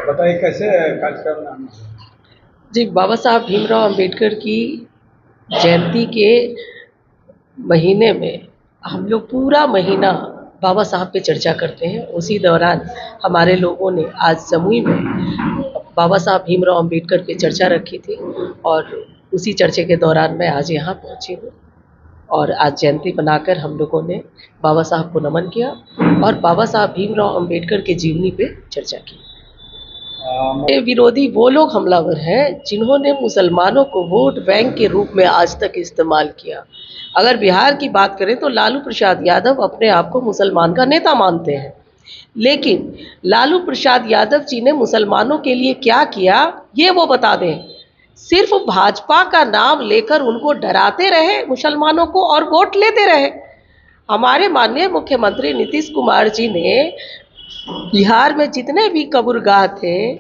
बताइए कैसे कार्यक्रम। जी, बाबा साहब भीमराव अंबेडकर की जयंती के महीने में हम लोग पूरा महीना बाबा साहब पे चर्चा करते हैं। उसी दौरान हमारे लोगों ने आज जमुई में बाबा साहब भीमराव अंबेडकर पे चर्चा रखी थी और उसी चर्चे के दौरान मैं आज यहाँ पहुँची हूँ और आज जयंती बनाकर हम लोगों ने बाबा साहब को नमन किया और बाबा साहब भीमराव अंबेडकर के जीवनी पे चर्चा की। ये विरोधी वो लोग हमलावर हैं जिन्होंने मुसलमानों को वोट बैंक के रूप में आज तक इस्तेमाल किया। अगर बिहार की बात करें तो लालू प्रसाद यादव अपने आप को मुसलमान का नेता मानते हैं, लेकिन लालू प्रसाद यादव जी ने मुसलमानों के लिए क्या किया ये वो बता दें। सिर्फ भाजपा का नाम लेकर उनको डराते रहे मुसलमानों को और वोट लेते रहे। हमारे माननीय मुख्यमंत्री नीतीश कुमार जी ने बिहार में जितने भी कब्रगाह थे,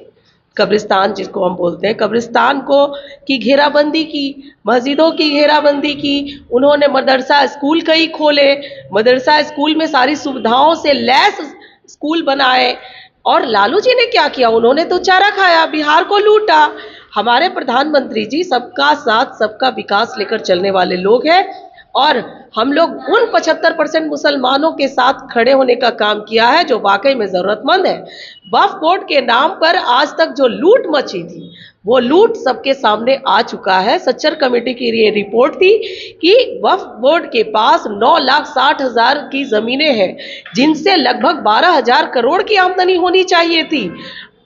कब्रिस्तान जिसको हम बोलते हैं, कब्रिस्तान को की घेराबंदी की, मस्जिदों की घेराबंदी की, उन्होंने मदरसा स्कूल कई खोले, मदरसा स्कूल में सारी सुविधाओं से लैस स्कूल बनाए। और लालू जी ने क्या किया, उन्होंने तो चारा खाया, बिहार को लूटा। हमारे प्रधानमंत्री जी सबका साथ सबका विकास लेकर चलने वाले लोग हैं और हम लोग उन 75% मुसलमानों के साथ खड़े होने का काम किया है जो वाकई में ज़रूरतमंद है। वक्फ बोर्ड के नाम पर आज तक जो लूट मची थी वो लूट सबके सामने आ चुका है। सच्चर कमेटी की ये रिपोर्ट थी कि वक्फ बोर्ड के पास 9,60,000 की ज़मीनें हैं जिनसे लगभग 12,000 करोड़ की आमदनी होनी चाहिए थी।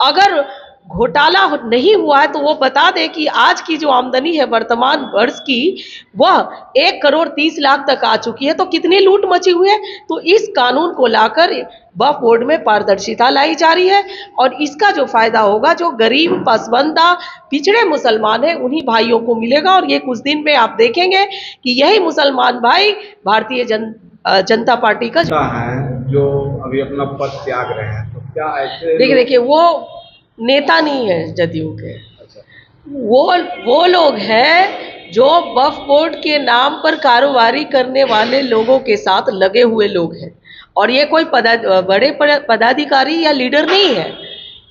अगर घोटाला नहीं हुआ है तो वो बता दे कि आज की जो आमदनी है वर्तमान वर्ष की वह 1,30,00,000 तक आ चुकी है। तो कितनी लूट मची हुई है। तो इस कानून को लाकर वक्फ बोर्ड में पारदर्शिता लाई जा रही है और इसका जो फायदा होगा जो गरीब पसमानदा पिछड़े मुसलमान हैं उन्हीं भाइयों को मिलेगा। और ये कुछ दिन में आप देखेंगे कि यही मुसलमान भाई भारतीय जनता पार्टी का है जो अभी अपना पद त्याग रहे हैं, तो क्या ऐसे देखिए वो नेता नहीं है जदयू के। वो लोग हैं जो वक्फ बोर्ड के नाम पर कारोबारी करने वाले लोगों के साथ लगे हुए लोग हैं और ये कोई बड़े पदाधिकारी या लीडर नहीं है।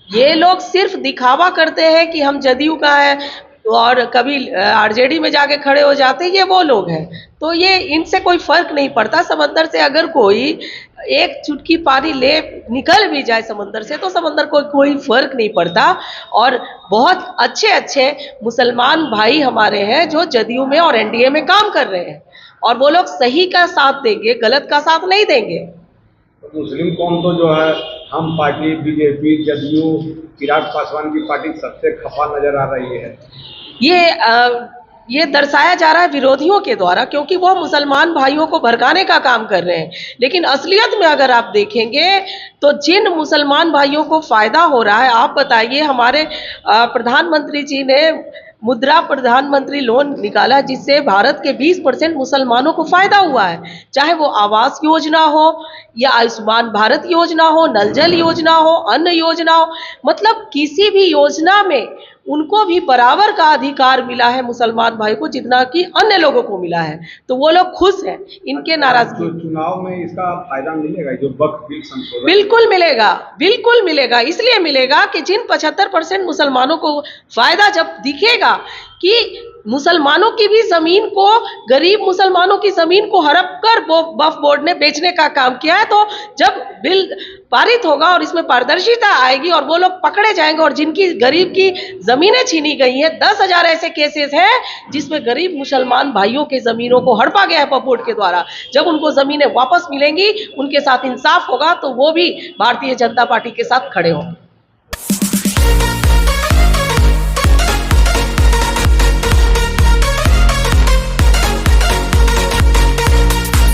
ये लोग सिर्फ दिखावा करते हैं कि हम जदयू का है और कभी आरजेडी में जाके खड़े हो जाते हैं, ये वो लोग हैं। तो ये इनसे कोई फर्क नहीं पड़ता। समंदर से अगर कोई एक चुटकी पानी ले निकल भी जाए समंदर से तो समंदर को कोई फर्क नहीं पड़ता। और बहुत अच्छे अच्छे मुसलमान भाई हमारे हैं जो जदयू में और एनडीए में काम कर रहे हैं और वो लोग सही का साथ देंगे, गलत का साथ नहीं देंगे। मुस्लिम कौम तो जो है हम पार्टी बीजेपी जदयू चिराग पासवान की पार्टी सबसे खफा नजर आ रही है। ये दर्शाया जा रहा है विरोधियों के द्वारा, क्योंकि वो मुसलमान भाइयों को भड़काने का काम कर रहे हैं। लेकिन असलियत में अगर आप देखेंगे तो जिन मुसलमान भाइयों को फायदा हो रहा है, आप बताइए, हमारे प्रधानमंत्री जी ने मुद्रा प्रधानमंत्री लोन निकाला जिससे भारत के 20% मुसलमानों को फायदा हुआ है। चाहे वो आवास योजना हो या आयुष्मान भारत योजना हो, नल जल योजना हो, अन्न योजना हो, मतलब किसी भी योजना में उनको भी बराबर का अधिकार मिला है मुसलमान भाई को जितना कि अन्य लोगों को मिला है। तो वो लोग खुश हैं। इनके नाराजगी चुनाव में इसका फायदा मिलेगा जो वक्फ बिल संशोधन? बिल्कुल मिलेगा, बिल्कुल मिलेगा। इसलिए मिलेगा कि जिन 75% मुसलमानों को फायदा जब दिखेगा कि मुसलमानों की भी जमीन को, गरीब मुसलमानों की जमीन को हड़प कर वो वक्फ बोर्ड ने बेचने का काम किया है, तो जब बिल पारित होगा और इसमें पारदर्शिता आएगी और वो लोग पकड़े जाएंगे और जिनकी गरीब की जमीनें छीनी गई हैं, 10,000 ऐसे केसेस हैं जिसमें गरीब मुसलमान भाइयों के जमीनों को हड़पा गया है वक्फ बोर्ड के द्वारा। जब उनको जमीनें वापस मिलेंगी, उनके साथ इंसाफ होगा, तो वो भी भारतीय जनता पार्टी के साथ खड़े होंगे।